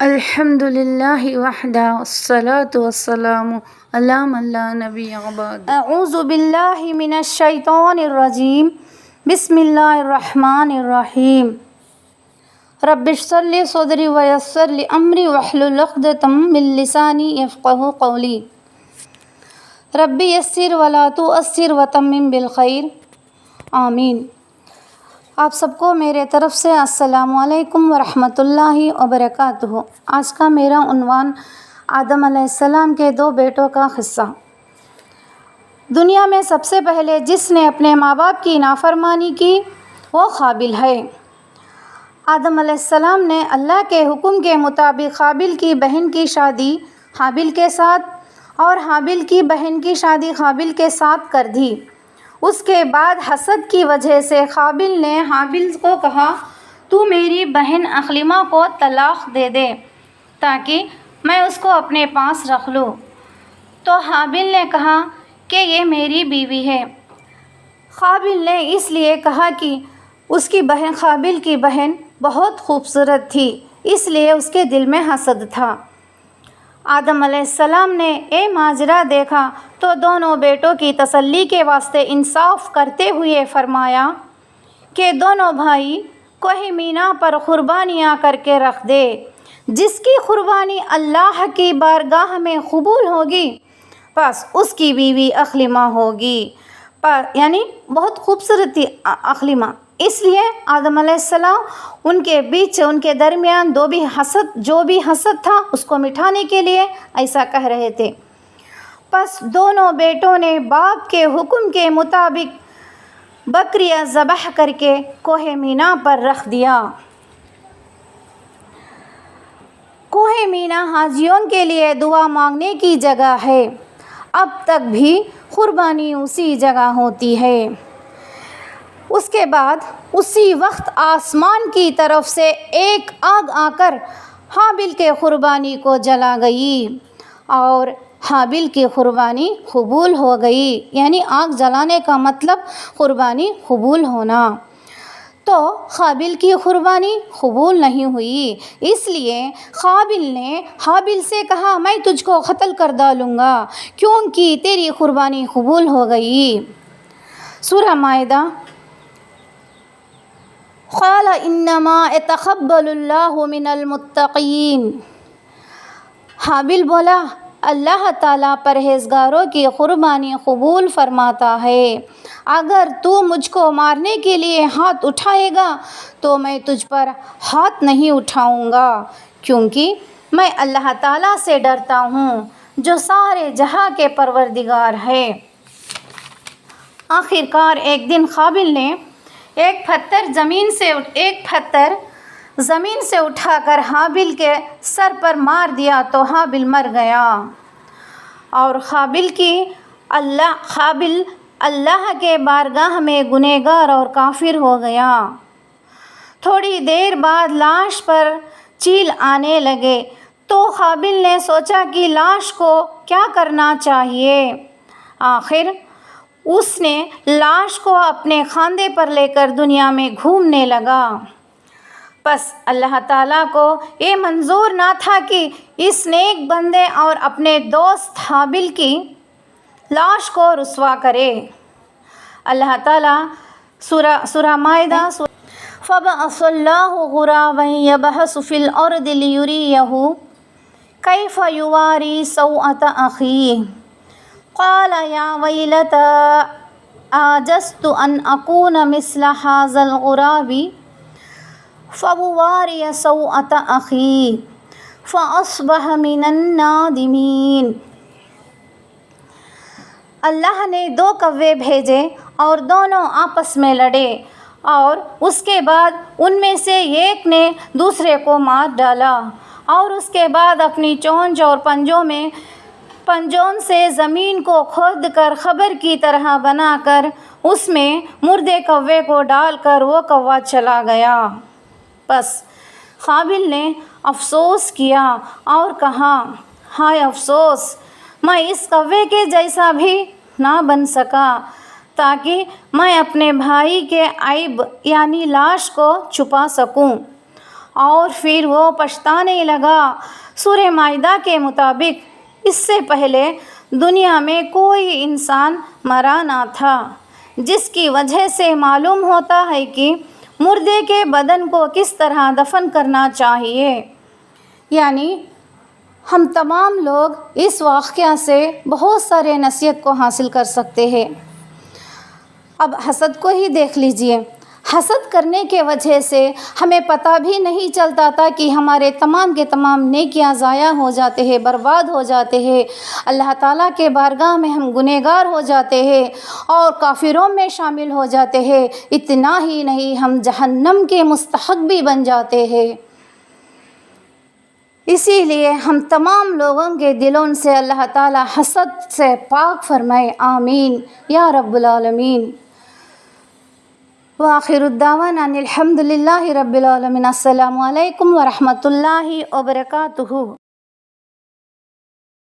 الحمد للہ وحدہ والصلاة والسلام علی من لا نبی بعد۔ اعوذ باللہ من الشیطان الرجیم، بسم اللہ الرحمن الرحیم۔ رب اشرح لی صدری ویسر لی امری واحلل عقدۃ من لسانی یفقہوا قولی۔ رب یسر ولا تعسر وتمم بالخیر، آمین۔ آپ سب کو میرے طرف سے السلام علیکم ورحمۃ اللہ وبرکاتہ۔ آج کا میرا عنوان آدم علیہ السلام کے 2 بیٹوں کا قصہ۔ دنیا میں سب سے پہلے جس نے اپنے ماں باپ کی نافرمانی کی وہ قابل ہے۔ آدم علیہ السلام نے اللہ کے حکم کے مطابق قابل کی بہن کی شادی حابل کے ساتھ اور حابل کی بہن کی شادی قابل کے ساتھ کر دی۔ اس کے بعد حسد کی وجہ سے قابل نے حابل کو کہا، تو میری بہن اقلیمہ کو طلاق دے دے تاکہ میں اس کو اپنے پاس رکھ لوں۔ تو حابل نے کہا کہ یہ میری بیوی ہے۔ قابل نے اس لیے کہا کہ اس کی بہن قابل کی بہن بہت خوبصورت تھی، اس لیے اس کے دل میں حسد تھا۔ آدم علیہ السلام نے یہ ماجرا دیکھا تو دونوں بیٹوں کی تسلی کے واسطے انصاف کرتے ہوئے فرمایا کہ دونوں بھائی کوہ مینا پر قربانیاں کر کے رکھ دے، جس کی قربانی اللہ کی بارگاہ میں قبول ہوگی بس اس کی بیوی اقلیمہ ہوگی۔ یعنی بہت خوبصورت تھی اقلیمہ، اس لیے آدم علیہ السلام ان کے بیچ ان کے درمیان جو بھی حسد تھا اس کو مٹانے کے لیے ایسا کہہ رہے تھے۔ پس دونوں بیٹوں نے باپ کے حکم کے مطابق بکریاں ذبح کر کے کوہ مینا پر رکھ دیا۔ کوہ مینا حاجیوں کے لیے دعا مانگنے کی جگہ ہے، اب تک بھی قربانی اسی جگہ ہوتی ہے۔ اس کے بعد اسی وقت آسمان کی طرف سے ایک آگ آ کر حابل کے قربانی کو جلا گئی اور حابل کی قربانی قبول ہو گئی۔ یعنی آگ جلانے کا مطلب قربانی قبول ہونا۔ تو قابل کی قربانی قبول نہیں ہوئی، اس لیے قابل نے حابل سے کہا میں تجھ کو قتل کر ڈالوں گا کیونکہ تیری قربانی قبول ہو گئی۔ سورہ مائدہ۔ قال انما يتقبل الله من المتقین۔ حابل بولا اللہ تعالیٰ پرہیزگاروں کی قربانی قبول فرماتا ہے، اگر تو مجھ کو مارنے کے لیے ہاتھ اٹھائے گا تو میں تجھ پر ہاتھ نہیں اٹھاؤں گا، کیونکہ میں اللہ تعالیٰ سے ڈرتا ہوں جو سارے جہاں کے پروردگار ہے۔ آخر کار ایک دن قابل نے ایک پتھر زمین سے اٹھا کر حابل کے سر پر مار دیا تو حابل مر گیا اور قابل اللہ کے بارگاہ میں گنہگار اور کافر ہو گیا۔ تھوڑی دیر بعد لاش پر چیل آنے لگے تو قابل نے سوچا کہ لاش کو کیا کرنا چاہیے۔ آخر اس نے لاش کو اپنے کھاندے پر لے کر دنیا میں گھومنے لگا۔ بس اللہ تعالیٰ کو یہ منظور نہ تھا کہ اس نیک بندے اور اپنے دوست حابل کی لاش کو رسوا کرے۔ اللہ تعالیٰ سورہ مائدہ فَبَعَثَ اللَّهُ غُرَابًا يَبْحَثُ فِي الْأَرْضِ لِيُرِيَهُ كَيْفَ يُوَارِي سَوْءَةَ أَخِيهِ قَالَ يَا وَيْلَتَا أَعَجَزْتُ أَنْ أَكُونَ مِثْلَ هَذَا الْغُرَابِ فَأُوَارِيَ سَوْءَةَ أَخِي فَأَصْبَحَ مِنَ النَّادِمِينَ۔ اللہ نے 2 کوے بھیجے اور دونوں آپس میں لڑے اور اس کے بعد ان میں سے ایک نے دوسرے کو مار ڈالا اور اس کے بعد اپنی چونچ اور پنجوں سے زمین کو کھود کر خبر کی طرح بنا کر اس میں مردے کوے کو ڈال کر وہ کوا چلا گیا۔ بس قابل نے افسوس کیا اور کہا، ہائے افسوس، میں اس کوے کے جیسا بھی نہ بن سکا تاکہ میں اپنے بھائی کے عیب یعنی لاش کو چھپا سکوں۔ اور پھر وہ پچھتانے لگا۔ سورہ مائدہ کے مطابق اس سے پہلے دنیا میں کوئی انسان مرا نہ تھا، جس کی وجہ سے معلوم ہوتا ہے کہ مردے کے بدن کو کس طرح دفن کرنا چاہیے۔ یعنی ہم تمام لوگ اس واقعہ سے بہت سارے نصیحت کو حاصل کر سکتے ہیں۔ اب حسد کو ہی دیکھ لیجئے۔ حسد کرنے کے وجہ سے ہمیں پتہ بھی نہیں چلتا تھا کہ ہمارے تمام کے تمام نیکیاں ضائع ہو جاتے ہیں، برباد ہو جاتے ہیں، اللہ تعالیٰ کے بارگاہ میں ہم گنہگار ہو جاتے ہیں اور کافروں میں شامل ہو جاتے ہیں۔ اتنا ہی نہیں، ہم جہنم کے مستحق بھی بن جاتے ہیں۔ اسی لیے ہم تمام لوگوں کے دلوں سے اللہ تعالیٰ حسد سے پاک فرمائے، آمین یا رب العالمین۔ وآخر الدعوانا ان الحمد للہ رب العالمین۔ السلام علیکم ورحمۃ اللہ وبرکاتہ۔